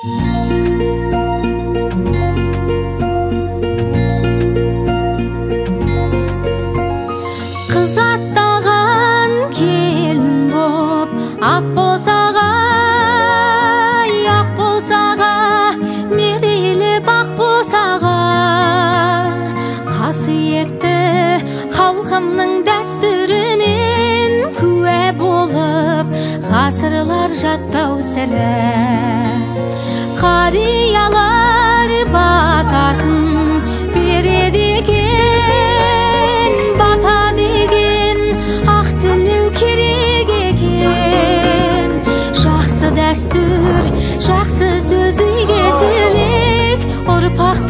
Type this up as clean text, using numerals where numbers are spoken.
Kız attağan kelin boп, ақ болсаға, ақ болсаға, мерейлі бақ болсаға. Қасиетті халқымның дәстүрімен күә болып, ғасырлар жаттау сірі. Қариялар батасын береді екен, бата деген ақ тілеу керек екен. Жақсы дәстүр, жақсы сөз иге тілек, ұрпақ